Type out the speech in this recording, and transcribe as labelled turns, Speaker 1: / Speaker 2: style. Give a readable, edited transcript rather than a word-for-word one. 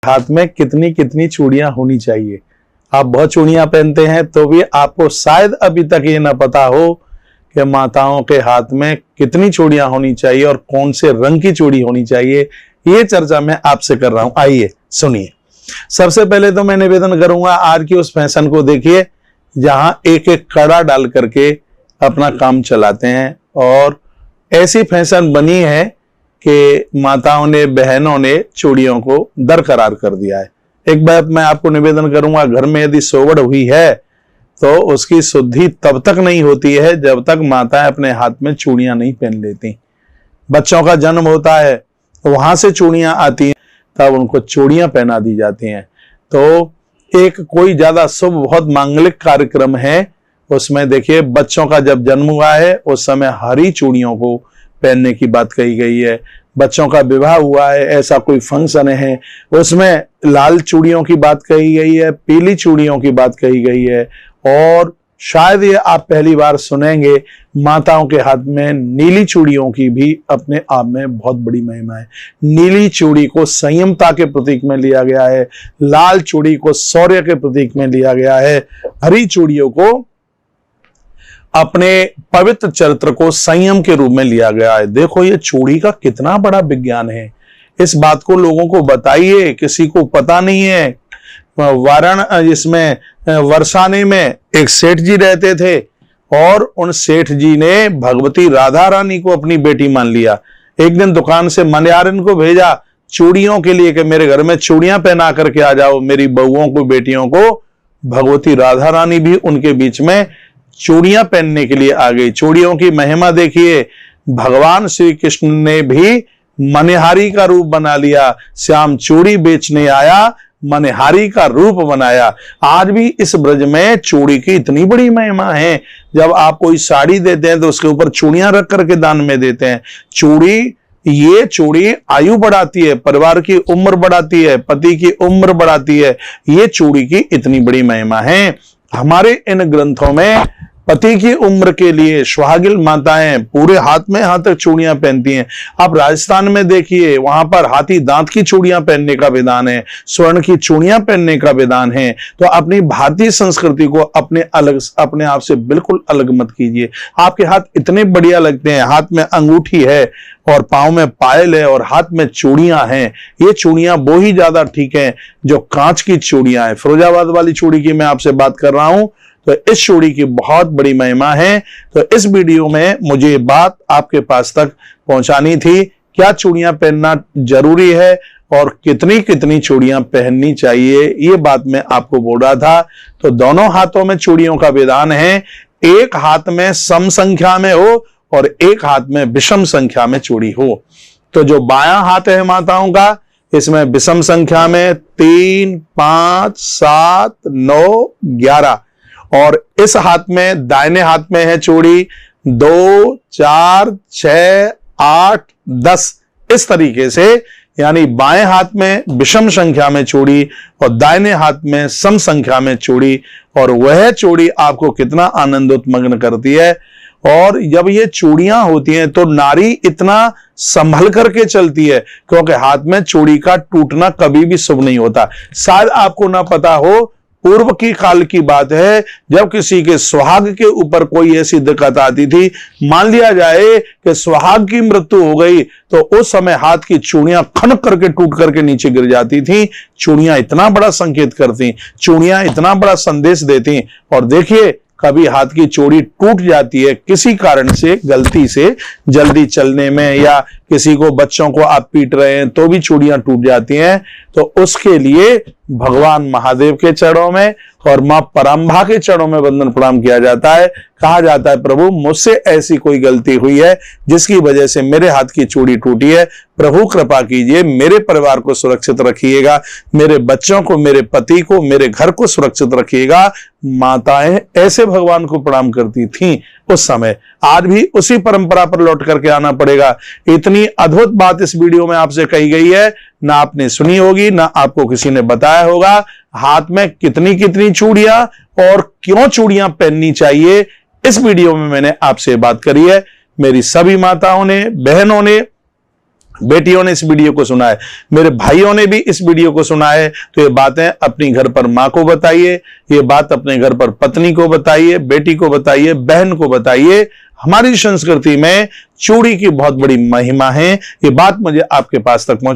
Speaker 1: हाथ में कितनी कितनी चूड़ियां होनी चाहिए। आप बहुत चूड़ियां पहनते हैं तो भी आपको शायद अभी तक ये ना पता हो कि माताओं के हाथ में कितनी चूड़ियां होनी चाहिए और कौन से रंग की चूड़ी होनी चाहिए। ये चर्चा मैं आपसे कर रहा हूं, आइए सुनिए। सबसे पहले तो मैं निवेदन करूंगा, आज की उस फैशन को देखिए जहां एक एक कड़ा डाल करके अपना काम चलाते हैं और ऐसी फैशन बनी है कि माताओं ने, बहनों ने चूड़ियों को दरकरार कर दिया है। एक बात मैं आपको निवेदन करूंगा, घर में यदि सोवड़ हुई है तो उसकी शुद्धि तब तक नहीं होती है जब तक माताएं अपने हाथ में चूड़ियां नहीं पहन लेती। बच्चों का जन्म होता है तो वहां से चूड़ियां आती हैं, तब उनको चूड़ियां पहना दी जाती हैं। तो एक कोई ज्यादा शुभ बहुत मांगलिक कार्यक्रम है, उसमें देखिए बच्चों का जब जन्म हुआ है उस समय हरी चूड़ियों को पहनने की बात कही गई है। बच्चों का विवाह हुआ है, ऐसा कोई फंक्शन है, उसमें लाल चूड़ियों की बात कही गई है, पीली चूड़ियों की बात कही गई है। और शायद ये आप पहली बार सुनेंगे, माताओं के हाथ में नीली चूड़ियों की भी अपने आप में बहुत बड़ी महिमा है। नीली चूड़ी को संयमता के प्रतीक में लिया गया है, लाल चूड़ी को शौर्य के प्रतीक में लिया गया है, हरी चूड़ियों को अपने पवित्र चरित्र को संयम के रूप में लिया गया है। देखो ये चूड़ी का कितना बड़ा विज्ञान है, इस बात को लोगों को बताइए, किसी को पता नहीं है। इसमें वर्षाने में एक सेठ जी रहते थे और उन सेठ जी ने भगवती राधा रानी को अपनी बेटी मान लिया। एक दिन दुकान से मनियारन को भेजा चूड़ियों के लिए कि मेरे घर में चूड़ियां पहना करके आ जाओ मेरी बहुओं को, बेटियों को। भगवती राधा रानी भी उनके बीच में चूड़ियां पहनने के लिए आ गई। चूड़ियों की महिमा देखिए, भगवान श्री कृष्ण ने भी मनिहारी का रूप बना लिया। श्याम चूड़ी बेचने आया, मनिहारी का रूप बनाया। आज भी इस ब्रज में चूड़ी की इतनी बड़ी महिमा है। जब आप कोई साड़ी देते हैं तो उसके ऊपर चूड़ियां रख करके दान में देते हैं। ये चूड़ी आयु बढ़ाती है, परिवार की उम्र बढ़ाती है, पति की उम्र बढ़ाती है। ये चूड़ी की इतनी बड़ी महिमा है। हमारे इन ग्रंथों में पति की उम्र के लिए सुहागिन माताएं पूरे हाथ में हाथ तक चूड़ियां पहनती हैं। आप राजस्थान में देखिए, वहां पर हाथी दांत की चूड़ियां पहनने का विधान है, स्वर्ण की चूड़ियां पहनने का विधान है। तो अपनी भारतीय संस्कृति को अपने आप से बिल्कुल अलग मत कीजिए। आपके हाथ इतने बढ़िया लगते हैं, हाथ में अंगूठी है और पांव में पायल है और हाथ में चूड़ियां हैं। ये चूड़ियां वो ही ज्यादा ठीक है जो कांच की चूड़ियां हैं। फिरोजाबाद वाली चूड़ी की मैं आपसे बात कर रहा हूं, तो इस चूड़ी की बहुत बड़ी महिमा है। तो इस वीडियो में मुझे बात आपके पास तक पहुंचानी थी, क्या चूड़ियां पहनना जरूरी है और कितनी कितनी चूड़ियां पहननी चाहिए, ये बात मैं आपको बोल रहा था। तो दोनों हाथों में चूड़ियों का विधान है, एक हाथ में सम संख्या में हो और एक हाथ में विषम संख्या में चूड़ी हो। तो जो बायां हाथ है माताओं का, इसमें विषम संख्या में 3, 5, 7, 9, 11 और इस हाथ में, दाहिने हाथ में है चूड़ी 2, 4, 6, 8, 10 इस तरीके से। यानी बाएं हाथ में विषम संख्या में चूड़ी और दाहिने हाथ में सम संख्या में चूड़ी, और वह चूड़ी आपको कितना आनंदोत्मग्न करती है। और जब ये चूड़ियां होती हैं तो नारी इतना संभल करके चलती है, क्योंकि हाथ में चूड़ी का टूटना कभी भी शुभ नहीं होता। शायद आपको ना पता हो, पूर्व की काल की बात है, जब किसी के सुहाग के ऊपर कोई ऐसी दिक्कत आती थी, मान लिया जाए कि सुहाग की मृत्यु हो गई, तो उस समय हाथ की चूड़ियां खनक करके टूट करके नीचे गिर जाती थी। चूड़ियां इतना बड़ा संकेत करती, चूड़ियां इतना बड़ा संदेश देती। और देखिए, कभी हाथ की चूड़ी टूट जाती है किसी कारण से, गलती से, जल्दी चलने में, या किसी को, बच्चों को आप पीट रहे हैं तो भी चूड़ियां टूट जाती हैं। तो उसके लिए भगवान महादेव के चरणों में और मां परांबा के चरणों में वंदन प्रणाम किया जाता है। कहा जाता है, प्रभु मुझसे ऐसी कोई गलती हुई है जिसकी वजह से मेरे हाथ की चूड़ी टूटी है, प्रभु कृपा कीजिए, मेरे परिवार को सुरक्षित रखिएगा, मेरे बच्चों को, मेरे पति को, मेरे घर को सुरक्षित रखिएगा। माताएं ऐसे भगवान को प्रणाम करती थीं उस समय। आज भी उसी परंपरा पर लौट करके आना पड़ेगा। इतनी अद्भुत बात इस वीडियो में आपसे कही गई है, ना आपने सुनी होगी, ना आपको किसी ने बताया होगा। हाथ में कितनी कितनी चूड़ियां और क्यों चूड़ियां पहननी चाहिए, इस वीडियो में मैंने आपसे बात करी है। मेरी सभी माताओं ने, बहनों ने बेटियों ने इस वीडियो को सुना है, मेरे भाइयों ने भी इस वीडियो को सुना है, तो ये बातें अपनी घर पर मां को बताइए, ये बात अपने घर पर पत्नी को बताइए, बेटी को बताइए, बहन को बताइए। हमारी संस्कृति में चूड़ी की बहुत बड़ी महिमा है, ये बात मुझे आपके पास तक पहुंचा